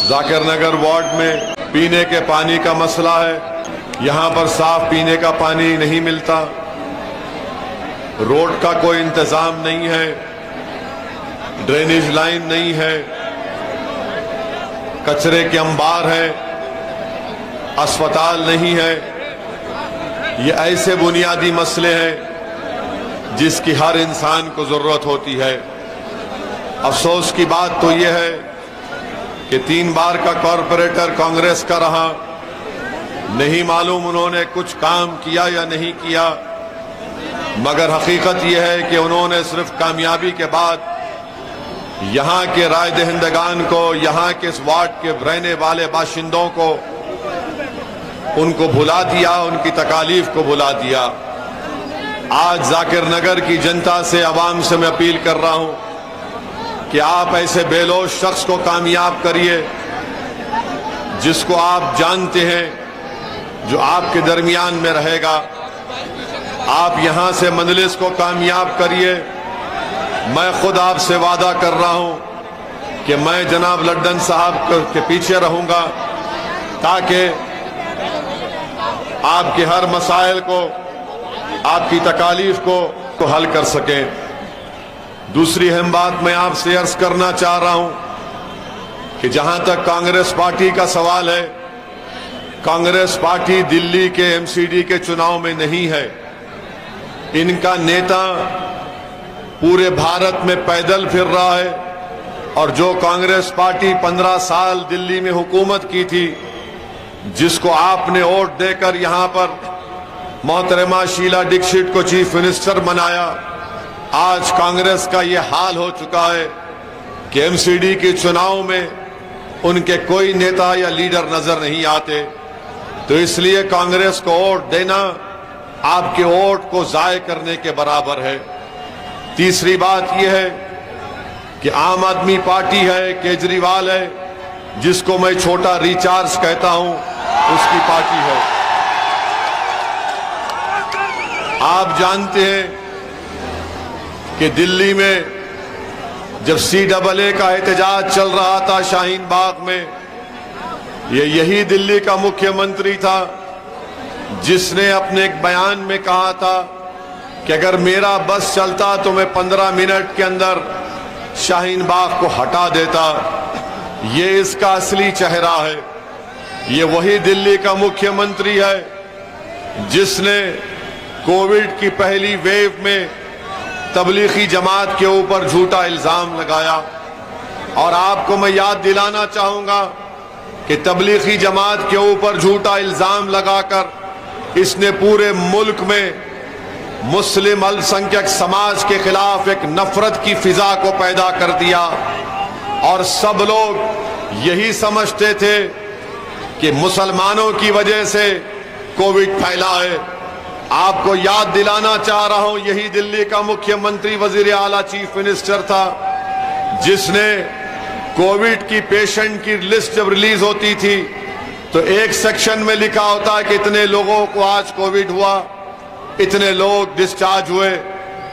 जाकिर नगर ward में पीने के पानी का मसला है। यहाँ पर साफ पीने का पानी नहीं मिलता, रोड का कोई इंतजाम नहीं है, ड्रेनेज लाइन नहीं है, कचरे के अंबार है, अस्पताल नहीं है। ये ऐसे बुनियादी मसले हैं जिसकी हर इंसान को जरूरत होती है। अफसोस की बात तो यह है कि 3 बार का कॉरपोरेटर कांग्रेस का रहा, नहीं मालूम उन्होंने कुछ काम किया या नहीं किया, मगर हकीकत यह है कि उन्होंने सिर्फ कामयाबी के बाद यहाँ के राय दहिंदगान को, यहाँ के इस वार्ड के रहने वाले बाशिंदों को, उनको भुला दिया, उनकी तकालीफ को भुला दिया। आज जाकिर नगर की जनता से, आवाम से मैं अपील कर रहा हूं कि आप ऐसे बेलोश शख्स को कामयाब करिए जिसको आप जानते हैं, जो आपके दरमियान में रहेगा। आप यहां से मजलिस को कामयाब करिए। मैं खुद आपसे वादा कर रहा हूं कि मैं जनाब लड्डन साहब के पीछे रहूंगा ताकि आपके हर मसाइल को, आपकी तकालीफ को हल कर सकें। दूसरी अहम बात मैं आपसे अर्ज करना चाह रहा हूं कि जहां तक कांग्रेस पार्टी का सवाल है, कांग्रेस पार्टी दिल्ली के एमसीडी के चुनाव में नहीं है। इनका नेता पूरे भारत में पैदल फिर रहा है और जो कांग्रेस पार्टी 15 साल दिल्ली में हुकूमत की थी, जिसको आपने वोट देकर यहां पर मोहतरमा शीला दीक्षित को चीफ मिनिस्टर बनाया, आज कांग्रेस का यह हाल हो चुका है कि एमसीडी के चुनाव में उनके कोई नेता या लीडर नजर नहीं आते। तो इसलिए कांग्रेस को वोट देना आपके वोट को जाय करने के बराबर है। तीसरी बात यह है कि आम आदमी पार्टी है, केजरीवाल है, जिसको मैं छोटा रिचार्ज कहता हूं, उसकी पार्टी है। आप जानते हैं कि दिल्ली में जब CAA का एहतजाज चल रहा था शाहीन बाग में, यही दिल्ली का मुख्यमंत्री था जिसने अपने एक बयान में कहा था कि अगर मेरा बस चलता तो मैं 15 मिनट के अंदर शाहीन बाग को हटा देता। ये इसका असली चेहरा है। ये वही दिल्ली का मुख्यमंत्री है जिसने कोविड की पहली वेव में तबलीगी जमात के ऊपर झूठा इल्जाम लगाया। और आपको मैं याद दिलाना चाहूंगा कि तबलीगी जमात के ऊपर झूठा इल्जाम लगाकर इसने पूरे मुल्क में मुस्लिम अल्पसंख्यक समाज के खिलाफ एक नफरत की फिजा को पैदा कर दिया। और सब लोग यही समझते थे कि मुसलमानों की वजह से कोविड फैला है। आपको याद दिलाना चाह रहा हूं, यही दिल्ली का मुख्यमंत्री वजीर आला चीफ मिनिस्टर था जिसने कोविड की पेशेंट की लिस्ट जब रिलीज होती थी तो एक सेक्शन में लिखा होता है कि इतने लोगों को आज कोविड हुआ, इतने लोग डिस्चार्ज हुए,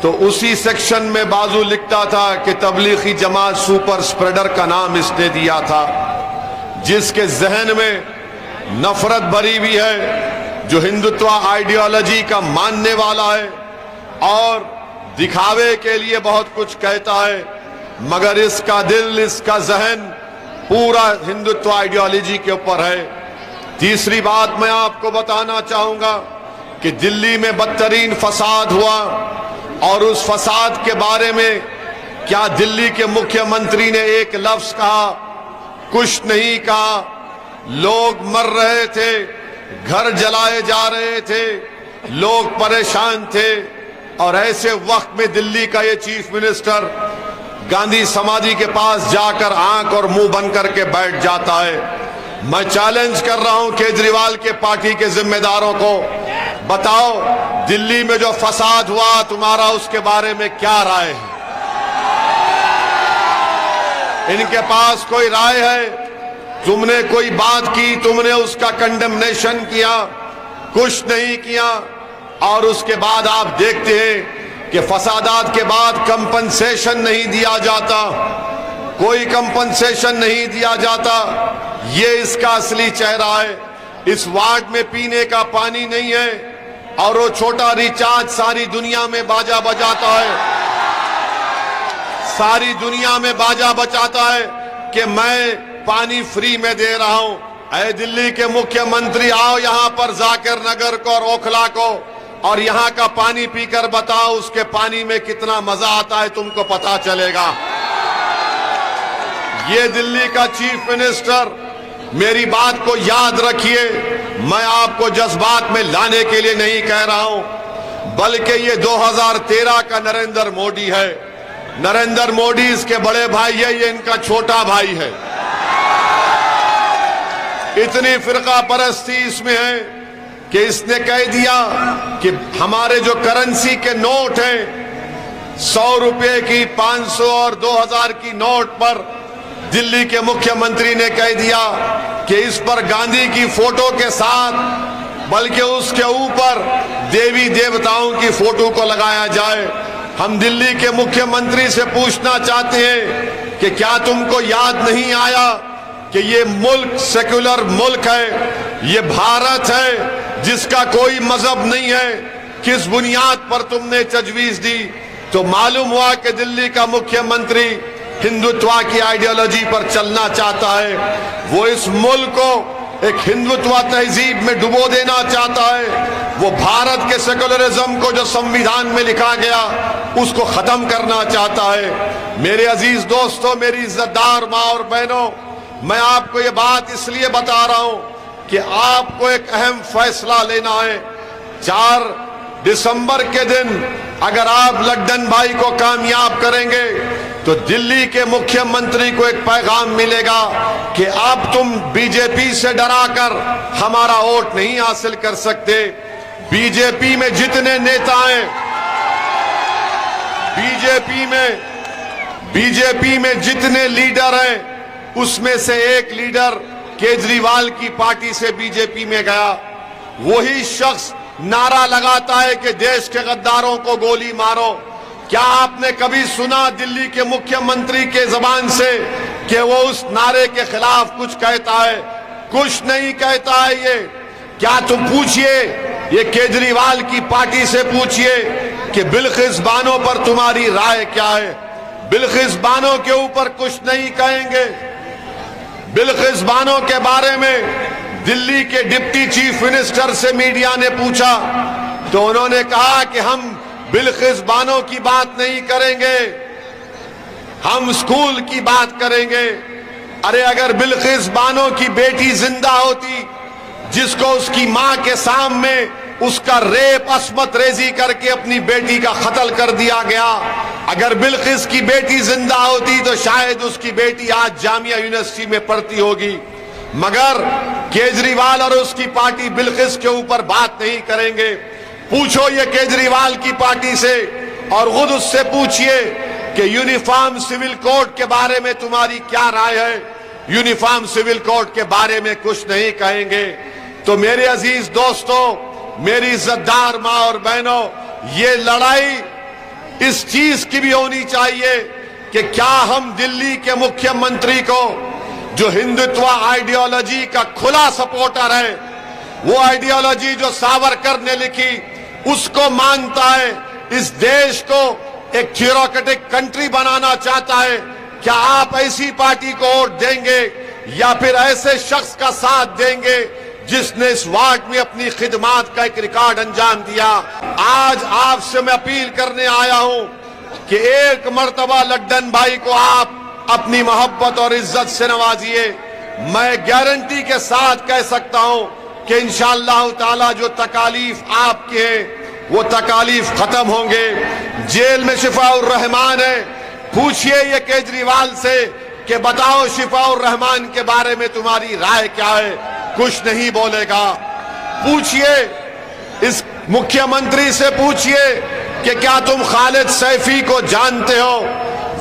तो उसी सेक्शन में बाजू लिखता था कि तबलीगी जमात सुपर स्प्रेडर का नाम इसने दिया था। जिसके जहन में नफरत भरी हुई है, जो हिंदुत्व आइडियोलॉजी का मानने वाला है और दिखावे के लिए बहुत कुछ कहता है, मगर इसका दिल, इसका जहन पूरा हिंदुत्व आइडियोलॉजी के ऊपर है। तीसरी बात मैं आपको बताना चाहूंगा कि दिल्ली में बदतरीन फसाद हुआ और उस फसाद के बारे में क्या दिल्ली के मुख्यमंत्री ने एक लफ्ज कहा? कुछ नहीं कहा। लोग मर रहे थे, घर जलाए जा रहे थे, लोग परेशान थे और ऐसे वक्त में दिल्ली का ये चीफ मिनिस्टर गांधी समाधि के पास जाकर आंख और मुंह बंद करके बैठ जाता है। मैं चैलेंज कर रहा हूं केजरीवाल के पार्टी के जिम्मेदारों को, बताओ दिल्ली में जो फसाद हुआ तुम्हारा उसके बारे में क्या राय है? इनके पास कोई राय है? तुमने कोई बात की, तुमने उसका कंडेमनेशन किया? कुछ नहीं किया। और उसके बाद आप देखते हैं कि फसादात के बाद कंपनसेशन नहीं दिया जाता। कोई कंपनसेशन नहीं दिया जाता। ये इसका असली चेहरा है। इस वार्ड में पीने का पानी नहीं है और वो छोटा रिचार्ज सारी दुनिया में बाजा बजाता है, सारी दुनिया में बाजा बजाता है कि मैं पानी फ्री में दे रहा हूं। ऐ दिल्ली के मुख्यमंत्री, आओ यहां पर जाकिर नगर को और ओखला को और यहां का पानी पीकर बताओ उसके पानी में कितना मजा आता है, तुमको पता चलेगा। ये दिल्ली का चीफ मिनिस्टर, मेरी बात को याद रखिए, मैं आपको जज्बात में लाने के लिए नहीं कह रहा हूं, बल्कि ये 2013 का नरेंद्र मोदी है। नरेंद्र मोदी इसके बड़े भाई है, ये इनका छोटा भाई है। इतनी फिरका परस्ती इसमें है कि इसने कह दिया कि हमारे जो करेंसी के नोट हैं, 100 रुपए की, 500 और 2000 की नोट पर दिल्ली के मुख्यमंत्री ने कह दिया कि इस पर गांधी की फोटो के साथ बल्कि उसके ऊपर देवी देवताओं की फोटो को लगाया जाए। हम दिल्ली के मुख्यमंत्री से पूछना चाहते हैं कि क्या तुमको याद नहीं आया कि ये मुल्क सेक्युलर मुल्क है, ये भारत है जिसका कोई मजहब नहीं है। किस बुनियाद पर तुमने तजवीज दी? तो मालूम हुआ कि दिल्ली का मुख्यमंत्री हिंदुत्व की आइडियोलॉजी पर चलना चाहता है। वो इस मुल्क को एक हिंदुत्व तहजीब में डुबो देना चाहता है। वो भारत के सेकुलरिज्म को जो संविधान में लिखा गया उसको खत्म करना चाहता है। मेरे अजीज दोस्तों, मेरी इज्जतदार माँ और बहनों, मैं आपको ये बात इसलिए बता रहा हूं कि आपको एक अहम फैसला लेना है। 4 दिसंबर के दिन अगर आप लड्डन भाई को कामयाब करेंगे तो दिल्ली के मुख्यमंत्री को एक पैगाम मिलेगा कि अब तुम बीजेपी से डराकर हमारा वोट नहीं हासिल कर सकते। बीजेपी में जितने नेता हैं, बीजेपी में जितने लीडर हैं, उसमें से एक लीडर केजरीवाल की पार्टी से बीजेपी में गया। वही शख्स नारा लगाता है कि देश के गद्दारों को गोली मारो। क्या आपने कभी सुना दिल्ली के मुख्यमंत्री के जबान से कि वो उस नारे के खिलाफ कुछ कहता है? कुछ नहीं कहता है ये। क्या तुम पूछिए, ये केजरीवाल की पार्टी से पूछिए कि बिल्किस बानो पर तुम्हारी राय क्या है। बिल्किस बानो के ऊपर कुछ नहीं कहेंगे। बिल्किस बानो के बारे में दिल्ली के डिप्टी चीफ मिनिस्टर से मीडिया ने पूछा तो उन्होंने कहा कि हम बिल्किस बानो की बात नहीं करेंगे, हम स्कूल की बात करेंगे। अरे अगर बिल्किस बानो की बेटी जिंदा होती, जिसको उसकी मां के सामने उसका रेप, अस्मत रेजी करके अपनी बेटी का कत्ल कर दिया गया, अगर बिल्किस की बेटी जिंदा होती तो शायद उसकी बेटी आज जामिया यूनिवर्सिटी में पढ़ती होगी। मगर केजरीवाल और उसकी पार्टी बिल्किस के ऊपर बात नहीं करेंगे। पूछो ये केजरीवाल की पार्टी से और खुद उससे पूछिए कि यूनिफॉर्म सिविल कोड के बारे में तुम्हारी क्या राय है। यूनिफॉर्म सिविल कोड के बारे में कुछ नहीं कहेंगे। तो मेरे अजीज दोस्तों, मेरी इज्जतदार माँ और बहनों, ये लड़ाई इस चीज की भी होनी चाहिए कि क्या हम दिल्ली के मुख्यमंत्री को, जो हिंदुत्व आइडियोलॉजी का खुला सपोर्टर है, वो आइडियोलॉजी जो सावरकर ने लिखी उसको मानता है, इस देश को एक थ्योरेटिक कंट्री बनाना चाहता है, क्या आप ऐसी पार्टी को वोट देंगे या फिर ऐसे शख्स का साथ देंगे जिसने इस वार्ड में अपनी खिदमात का एक रिकॉर्ड अंजाम दिया? आज आपसे मैं अपील करने आया हूं कि एक मर्तबा लड्डन भाई को आप अपनी मोहब्बत और इज्जत से नवाजिए। मैं गारंटी के साथ कह सकता हूं कि इंशाअल्लाह ताला जो तकालीफ आपके हैं वो तकालीफ खत्म होंगे। जेल में शिफाउर रहमान है, पूछिए ये केजरीवाल से कि बताओ शिफाउर रहमान के बारे में तुम्हारी राय क्या है, कुछ नहीं बोलेगा। पूछिए इस मुख्यमंत्री से, पूछिए कि क्या तुम खालिद सैफी को जानते हो?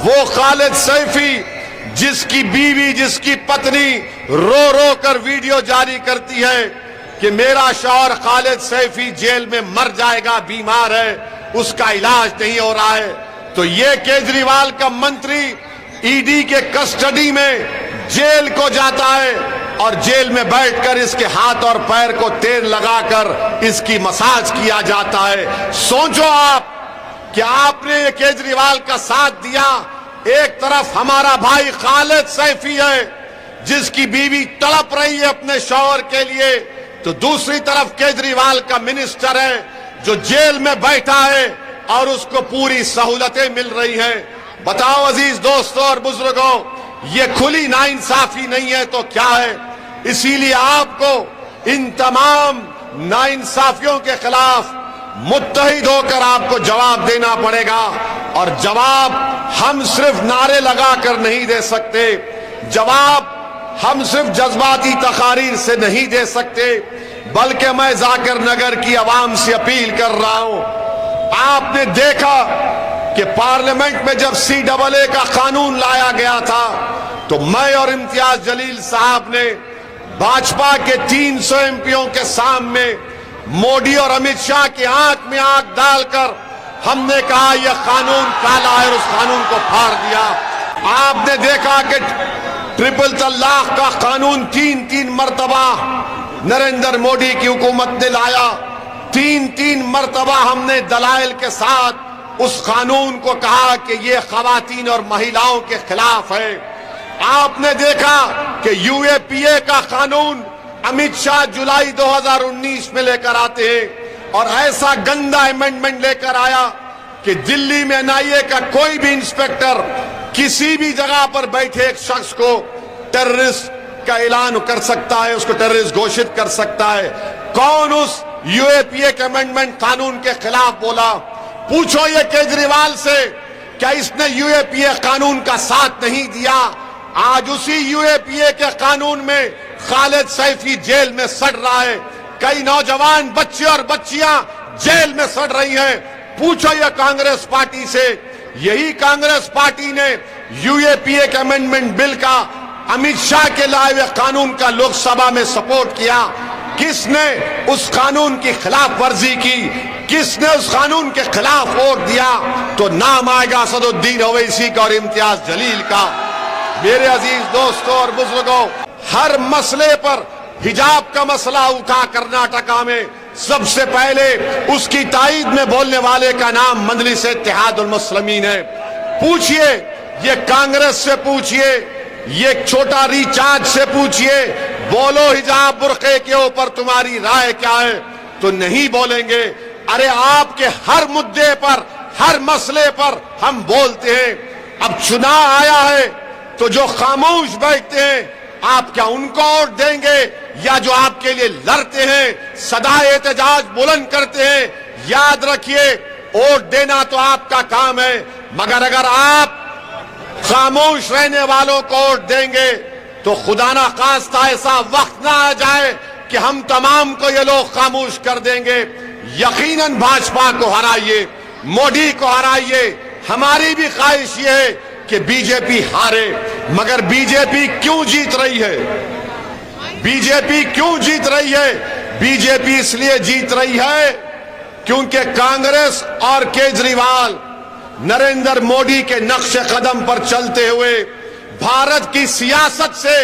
वो खालिद सैफी जिसकी बीवी, जिसकी पत्नी रो रो कर वीडियो जारी करती है कि मेरा शौहर खालिद सैफी जेल में मर जाएगा, बीमार है, उसका इलाज नहीं हो रहा है। तो ये केजरीवाल का मंत्री ईडी के कस्टडी में जेल को जाता है और जेल में बैठकर इसके हाथ और पैर को तेल लगाकर इसकी मसाज किया जाता है। सोचो आप कि आपने ये केजरीवाल का साथ दिया। एक तरफ हमारा भाई खालिद सैफी है जिसकी बीवी तड़प रही है अपने शौहर के लिए, तो दूसरी तरफ केजरीवाल का मिनिस्टर है जो जेल में बैठा है और उसको पूरी सहूलतें मिल रही हैं। बताओ अजीज दोस्तों और बुजुर्गों, ये खुली नाइंसाफी नहीं है तो क्या है? इसीलिए आपको इन तमाम नाइंसाफियों के खिलाफ मुत्तहिद होकर आपको जवाब देना पड़ेगा। और जवाब हम सिर्फ नारे लगाकर नहीं दे सकते, जवाब हम सिर्फ जज्बाती तकारीर से नहीं दे सकते, बल्कि मैं जाकिर नगर की आवाम से अपील कर रहा हूं। आपने देखा कि पार्लियामेंट में जब CAA का कानून लाया गया था तो मैं और इम्तियाज जलील साहब ने भाजपा के 300 एमपीओं के सामने मोदी और अमित शाह की आंख में आंख डालकर हमने कहा यह कानून काला है और उस कानून को फाड़ दिया। आपने देखा कि ट्रिपल तलाक का कानून 3 मरतबा नरेंद्र मोदी की हुकूमत ने लाया। 3 मरतबा हमने दलाइल के साथ उस कानून को कहा कि यह खवातीन और महिलाओं के खिलाफ है। आपने देखा कि UAPA का कानून अमित शाह जुलाई 2019 में लेकर आते हैं और ऐसा गंदा अमेंडमेंट लेकर आया कि दिल्ली में NIA का कोई भी इंस्पेक्टर किसी भी जगह पर बैठे एक शख्स को टेररिस्ट का ऐलान कर सकता है, उसको टेररिस्ट घोषित कर सकता है। कौन उस UAPA के अमेंडमेंट कानून के खिलाफ बोला? पूछो ये केजरीवाल से, क्या इसने UAPA कानून का साथ नहीं दिया? आज उसी UAPA के कानून में खालिद सैफी जेल में सड़ रहा है, कई नौजवान बच्चे और बच्चियां जेल में सड़ रही हैं। पूछो ये कांग्रेस पार्टी से, यही कांग्रेस पार्टी ने UAPA के अमेंडमेंट बिल का अमित शाह के लाए हुए कानून का लोकसभा में सपोर्ट किया। किसने उस कानून की खिलाफ वर्जी की? किसने उस कानून के खिलाफ वोट दिया? तो नाम आएगा असदुद्दीन ओवैसी का और इम्तियाज जलील का। मेरे अजीज दोस्तों और बुजुर्गों, हर मसले पर हिजाब का मसला उठा कर्नाटका में सबसे पहले उसकी ताईद में बोलने वाले का नाम मजलिस इत्तेहादुल मुस्लिमीन है। पूछिए, ये कांग्रेस से पूछिए, ये छोटा रिचार्ज से पूछिए, बोलो हिजाब बुर्के के ऊपर तुम्हारी राय क्या है, तो नहीं बोलेंगे। अरे आपके हर मुद्दे पर, हर मसले पर हम बोलते हैं। अब चुनाव आया है तो जो खामोश बैठते हैं, आप क्या उनको वोट देंगे? या जो आपके लिए लड़ते हैं, सदा एहतजाज बुलंद करते हैं? याद रखिए, वोट देना तो आपका काम है, मगर अगर आप खामोश रहने वालों को वोट देंगे तो खुदा ना खास्ता ऐसा वक्त ना आ जाए कि हम तमाम को ये लोग खामोश कर देंगे। यकीनन भाजपा को हराइए, मोदी को हराइए। हमारी भी ख्वाहिश ये है कि बीजेपी हारे, मगर बीजेपी क्यों जीत रही है? बीजेपी क्यों जीत रही है? बीजेपी इसलिए जीत रही है क्योंकि कांग्रेस और केजरीवाल नरेंद्र मोदी के नक्शे कदम पर चलते हुए भारत की सियासत से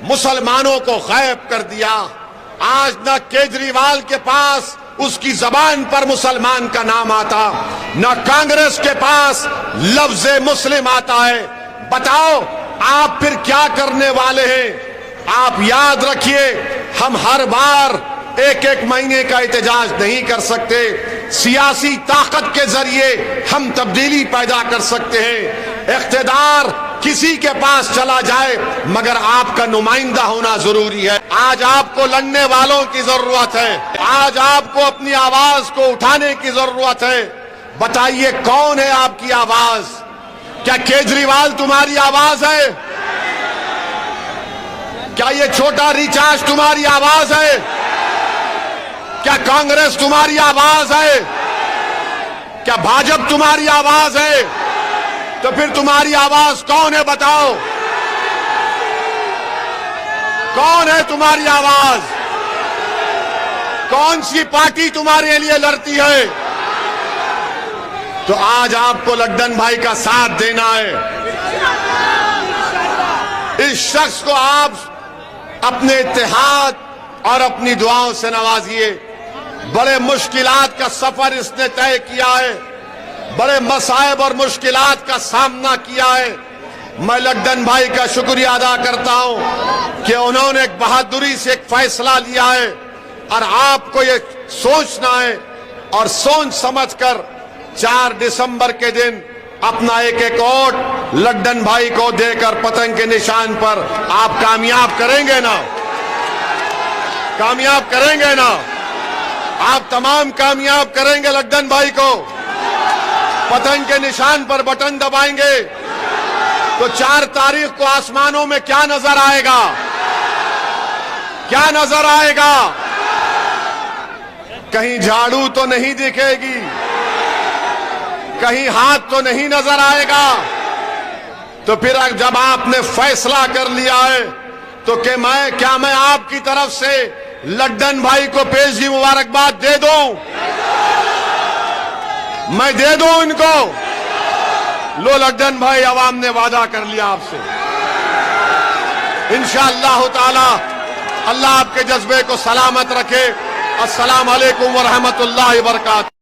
मुसलमानों को गायब कर दिया। आज न केजरीवाल के पास उसकी जबान पर मुसलमान का नाम आता, न कांग्रेस के पास लफ्ज मुस्लिम आता है। बताओ आप फिर क्या करने वाले हैं? आप याद रखिए, हम हर बार एक महीने का एहतजाज नहीं कर सकते। सियासी ताकत के जरिए हम तब्दीली पैदा कर सकते हैं। इख्तिदार किसी के पास चला जाए, मगर आपका नुमाइंदा होना जरूरी है। आज आपको लड़ने वालों की जरूरत है, आज आपको अपनी आवाज को उठाने की जरूरत है। बताइए कौन है आपकी आवाज? क्या केजरीवाल तुम्हारी आवाज है? क्या ये छोटा रिचार्ज तुम्हारी आवाज है? क्या कांग्रेस तुम्हारी आवाज है? क्या भाजपा तुम्हारी आवाज है? तो फिर तुम्हारी आवाज कौन है? बताओ कौन है तुम्हारी आवाज? कौन सी पार्टी तुम्हारे लिए लड़ती है? तो आज आपको लड्डन भाई का साथ देना है। इस शख्स को आप अपने इत्तेहाद और अपनी दुआओं से नवाजिए। बड़े मुश्किलात का सफर इसने तय किया है, बड़े मसाइब और मुश्किलात का सामना किया है। मैं लड्डन भाई का शुक्रिया अदा करता हूं कि उन्होंने एक बहादुरी से एक फैसला लिया है और आपको ये सोचना है और सोच समझकर 4 दिसंबर के दिन अपना एक एक वोट लड्डन भाई को देकर पतंग के निशान पर आप कामयाब करेंगे ना, कामयाब करेंगे ना, आप तमाम कामयाब करेंगे लड्डन भाई को। पतंग के निशान पर बटन दबाएंगे तो 4 तारीख को आसमानों में क्या नजर आएगा, क्या नजर आएगा? कहीं झाड़ू तो नहीं दिखेगी, कहीं हाथ तो नहीं नजर आएगा। तो फिर जब आपने फैसला कर लिया है तो क्या मैं आपकी तरफ से लड्डन भाई को पेशी मुबारकबाद दे दूं? मैं दे दूं इनको? लो लड्डन भाई, अवाम ने वादा कर लिया आपसे। इंशाअल्लाह ताला अल्लाह आपके जज्बे को सलामत रखे। अस्सलाम वालेकुम व रहमतुल्लाहि व बरकातहू।